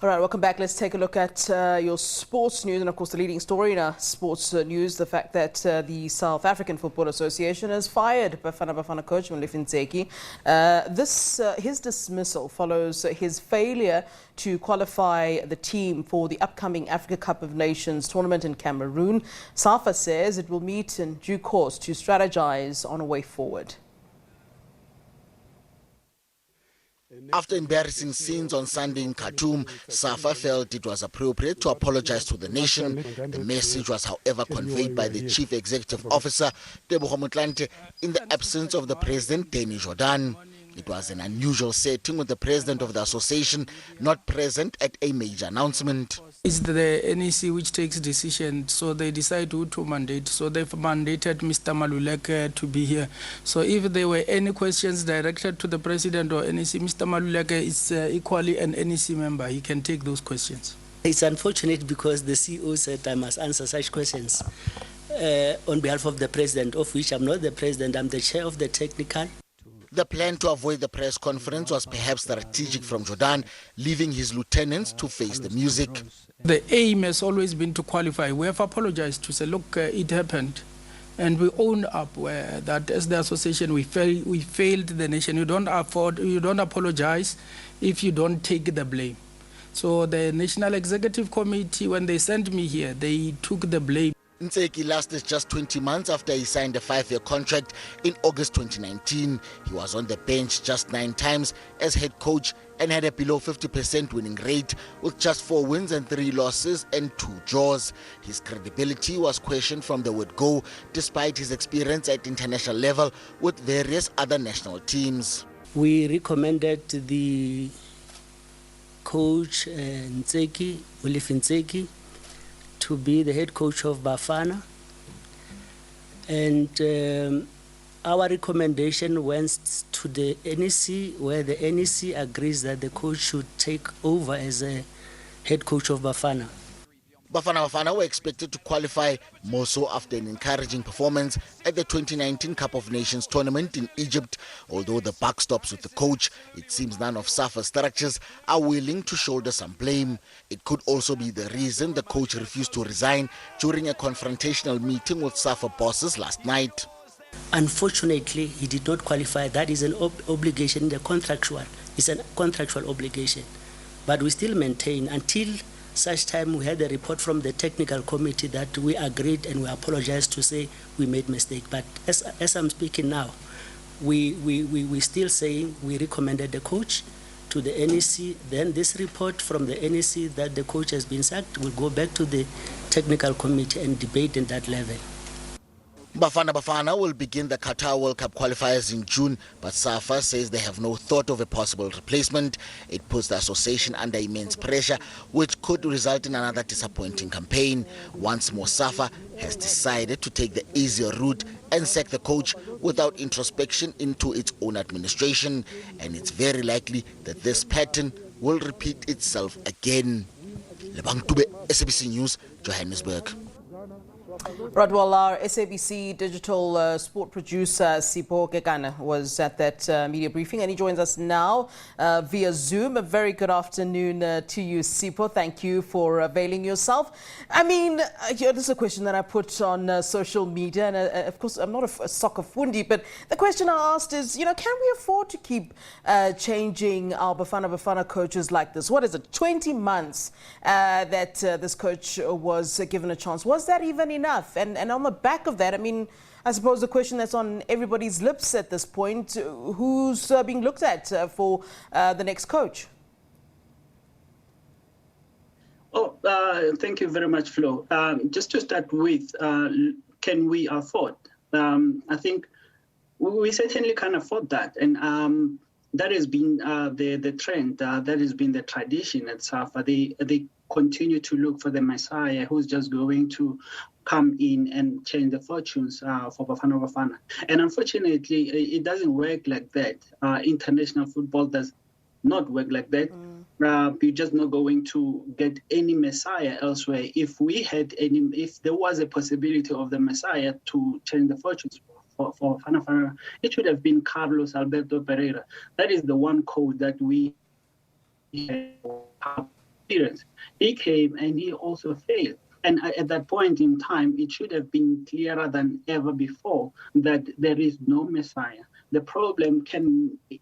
All right, welcome back. Let's take a look at your sports news. And of course, the leading story in our sports news, the fact that the South African Football Association has fired Bafana Bafana coach Molefi Ntseki. His dismissal follows his failure to qualify the team for the upcoming Africa Cup of Nations tournament in Cameroon. SAFA says it will meet in due course to strategize on a way forward. After embarrassing scenes on Sunday in Khartoum, SAFA felt it was appropriate to apologize to the nation. The message was, however, conveyed by the Chief Executive Officer, Sipho Kekana, in the absence of the President, Jordan. It was an unusual setting with the President of the Association not present at a major announcement. It's the NEC which takes decision, so they decide who to mandate. So they've mandated Mr. Maluleke to be here. So if there were any questions directed to the President or NEC, Mr. Maluleke is equally an NEC member. He can take those questions. It's unfortunate because the CEO said I must answer such questions on behalf of the President, of which I'm not the President, I'm the chair of the technical. The plan to avoid the press conference was perhaps strategic from Jordan, leaving his lieutenants to face the music. The aim has always been to qualify. We have apologized to say, look, it happened. And we own up that as the association, we failed the nation. You don't apologize if you don't take the blame. So the National Executive Committee, when they sent me here, they took the blame. Ntseki lasted just 20 months after he signed a 5-year contract in August 2019. He was on the bench just 9 times as head coach and had a below 50% winning rate with just 4 wins and 3 losses and 2 draws. His credibility was questioned from the word go, despite his experience at international level with various other national teams. We recommended the coach Ntseki, Molefi Ntseki, to be the head coach of Bafana, and our recommendation went to the NEC, where the NEC agrees that the coach should take over as a head coach of Bafana. Bafana Bafana were expected to qualify more so after an encouraging performance at the 2019 Cup of Nations tournament in Egypt. Although the buck stops with the coach, it seems none of SAFA's structures are willing to shoulder some blame. It could also be the reason the coach refused to resign during a confrontational meeting with SAFA bosses last night. Unfortunately, he did not qualify. That is an obligation, it's a contractual obligation. But we still maintain until such time we had a report from the technical committee that we agreed and we apologized to say we made mistake. But as I'm speaking now, we still saying we recommended the coach to the NEC. Then this report from the NEC that the coach has been sacked will go back to the technical committee and debate in that level. Bafana Bafana will begin the Qatar World Cup qualifiers in June, but SAFA says they have no thought of a possible replacement. It puts the association under immense pressure, which could result in another disappointing campaign. Once more, SAFA has decided to take the easier route and sack the coach without introspection into its own administration. And it's very likely that this pattern will repeat itself again. Lebang Tube, SABC News, Johannesburg. Right, well, our SABC Digital Sport producer, Sipho Kekana, was at that media briefing, and he joins us now via Zoom. A very good afternoon to you, Sipho. Thank you for availing yourself. I mean, this is a question that I put on social media, and of course, I'm not a soccer fundi, but the question I asked is, can we afford to keep changing our Bafana Bafana coaches like this? What is it, 20 months that this coach was given a chance? Was that even enough? And on the back of that, I mean, I suppose the question that's on everybody's lips at this point, who's being looked at for the next coach? Thank you very much, Flo. Just to start with, can we afford? I think we certainly can afford that. And that has been the trend, that has been the tradition at SAFA. They continue to look for the Messiah who's just going to come in and change the fortunes for Bafana Bafana. And unfortunately, it doesn't work like that. International football does not work like that. You're just not going to get any Messiah elsewhere. If there was a possibility of the Messiah to change the fortunes for Bafana Bafana, it should have been Carlos Alberto Pereira. That is the one coach that we have experience. He came and he also failed. And at that point in time, it should have been clearer than ever before that there is no Messiah. The problem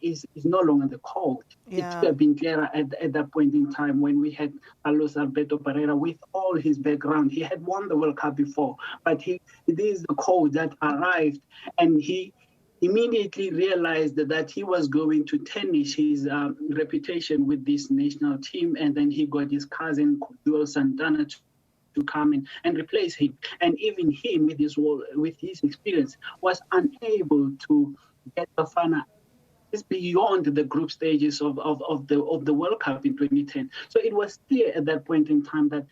is no longer the coach. Yeah. It should have been clearer at that point in time when we had Carlos Alberto Pereira with all his background. He had won the World Cup before, but it is the coach that arrived, and he immediately realized that he was going to tarnish his reputation with this national team, and then he got his cousin Joel Santana to come in and replace him. And even him, with his experience, was unable to get Bafana beyond the group stages of the World Cup in 2010. So it was clear at that point in time that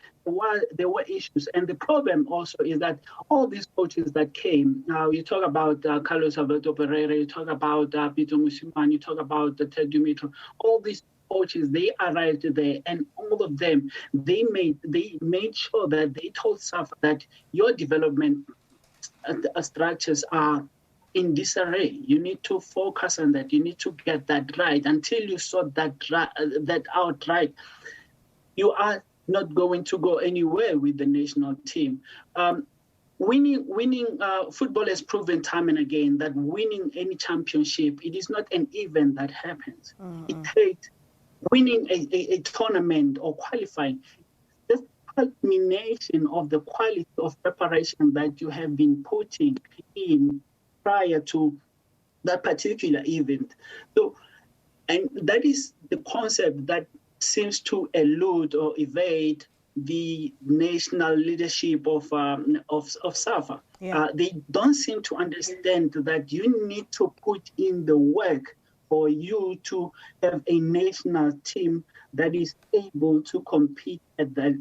there were issues. And the problem also is that all these coaches that came, you talk about Carlos Alberto Pereira, you talk about Peter Musiman, you talk about Ted Dumitru, all these coaches, they arrived there, and all of them, they made sure that they told SAFA that your development structures are in disarray. You need to focus on that. You need to get that right. Until you sort that out right, you are not going to go anywhere with the national team. Winning football has proven time and again that winning any championship, it is not an event that happens. Mm-hmm. It takes winning a tournament or qualifying, the culmination of the quality of preparation that you have been putting in prior to that particular event. So, and that is the concept that seems to elude or evade the national leadership of SAFA. Yeah. They don't seem to understand that you need to put in the work for you to have a national team that is able to compete at that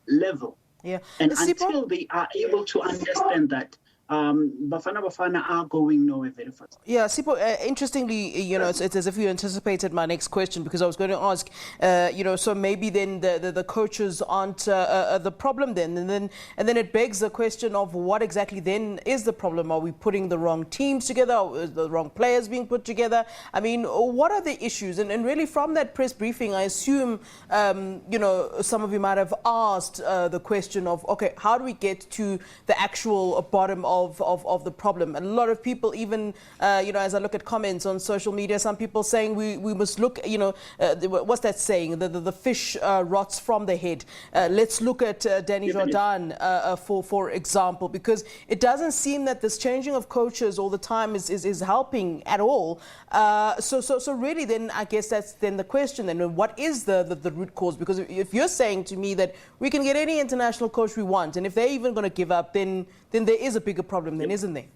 level. Yeah. And until they are able to understand that, Bafana Bafana are going nowhere very fast. Yeah, Sipho, interestingly, it's as if you anticipated my next question, because I was going to ask, so maybe then the coaches aren't the problem then, and then it begs the question of what exactly then is the problem? Are we putting the wrong teams together? Are the wrong players being put together? I mean, what are the issues? And really from that press briefing, I assume, some of you might have asked the question of, okay, how do we get to the actual bottom of the problem? And a lot of people, even as I look at comments on social media, some people saying we must look, what's that saying? The fish rots from the head. Let's look at Danny Jordan for example, because it doesn't seem that this changing of coaches all the time is helping at all. So really, then I guess that's then the question. Then what is the root cause? Because if you're saying to me that we can get any international coach we want, and if they're even going to give up, then there is a bigger problem then, isn't there?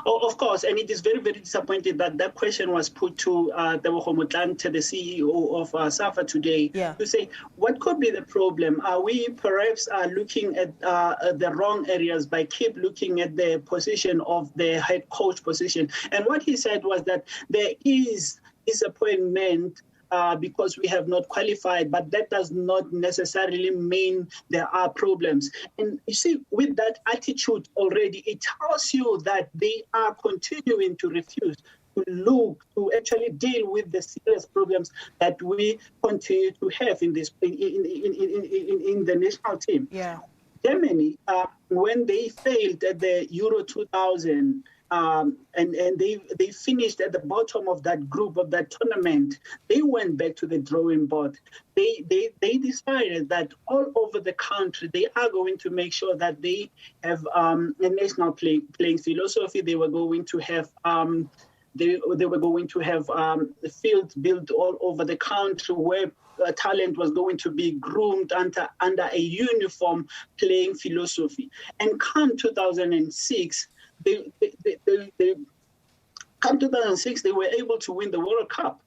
Oh, of course, and it is very, very disappointing that question was put to Tebogo Motlanthe, the CEO of SAFA today, to say, what could be the problem? Are we perhaps looking at the wrong areas by keep looking at the position of the head coach position? And what he said was that there is disappointment because we have not qualified, but that does not necessarily mean there are problems. And you see, with that attitude already, it tells you that they are continuing to refuse to actually deal with the serious problems that we continue to have in this in the national team. Yeah. Germany, when they failed at the Euro 2000, and they finished at the bottom of that group of that tournament, they went back to the drawing board. They decided that all over the country they are going to make sure that they have a national playing philosophy. They were going to have they were going to have fields built all over the country where talent was going to be groomed under a uniform playing philosophy. And come 2006. Come 2006, they were able to win the World Cup.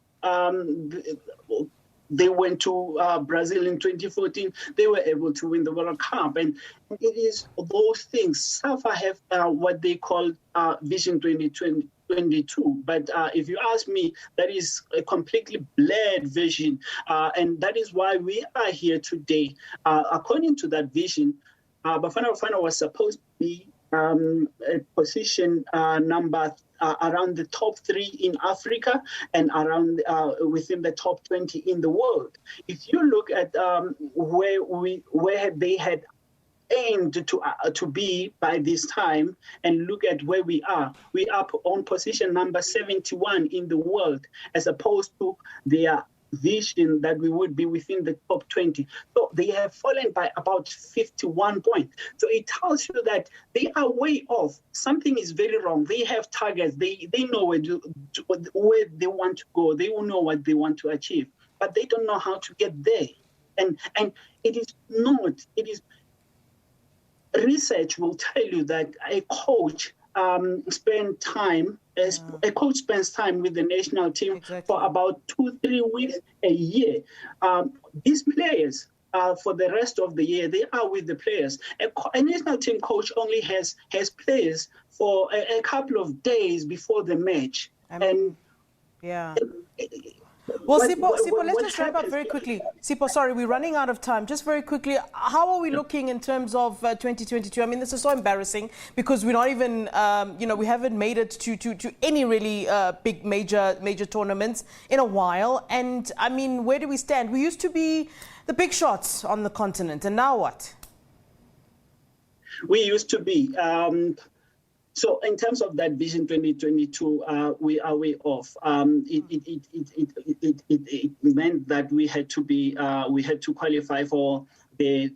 They went to Brazil in 2014. They were able to win the World Cup. And it is those things. SAFA have what they call Vision 2022. But if you ask me, that is a completely blurred vision. And that is why we are here today. According to that vision, Bafana Bafana was supposed to be position number around the top 3 in Africa and around within the top 20 in the world. If you look at where they had aimed to be by this time and look at where we are on position number 71 in the world, as opposed to their vision that we would be within the top 20. So they have fallen by about 51 points. So it tells you that they are way off. Something is very wrong. They have targets. They know where they want to go. They will know what they want to achieve, but they don't know how to get there. And it is not. It is. Research will tell you that a coach spends time with the national team for about 2-3 weeks a year. These players, for the rest of the year, they are with the players. A national team coach only has players for a couple of days before the match. Yeah. Well, Sipho, let's just wrap up very quickly. Sipho, sorry, we're running out of time. Just very quickly, how are we looking in terms of 2022? I mean, this is so embarrassing because we're not even, we haven't made it to any really big major tournaments in a while. And I mean, where do we stand? We used to be the big shots on the continent, and now what? We used to be. So in terms of that Vision 2022, we are way off. It meant that we had to qualify for the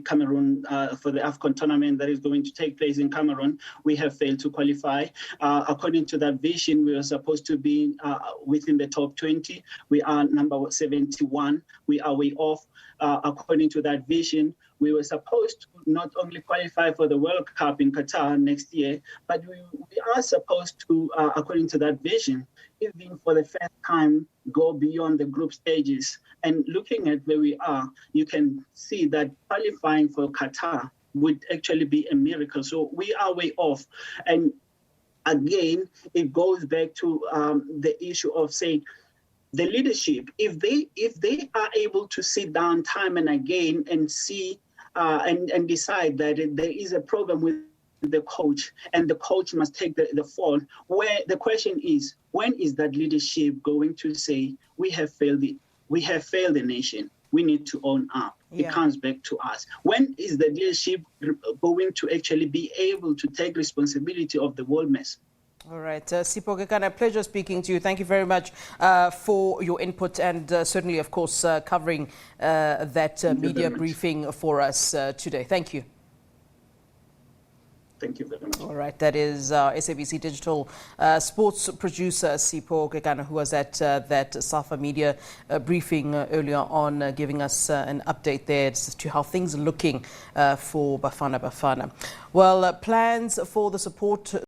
Cameroon for the AFCON tournament that is going to take place in Cameroon. We have failed to qualify. According to that vision, we were supposed to be within the top 20. We are number 71. We are way off. According to that vision, we were supposed to not only qualify for the World Cup in Qatar next year, but we are supposed to, according to that vision, even for the first time, go beyond the group stages. And looking at where we are, you can see that qualifying for Qatar would actually be a miracle. So we are way off. And again, it goes back to the issue of saying, the leadership, if they are able to sit down time and again and see and decide that there is a problem with the coach and the coach must take the fall, where the question is, when is that leadership going to say, we have failed the nation, we need to own up? Yeah. It comes back to us. When is the leadership going to actually be able to take responsibility of the world mess? All right. Sipho Kekana, pleasure speaking to you. Thank you very much for your input and certainly, of course, covering that media briefing for us today. Thank you. Thank you very much. All right. That is SABC Digital sports producer Sipho Kekana, who was at that SAFA media briefing earlier on, giving us an update there as to how things are looking for Bafana Bafana. Well, plans for the support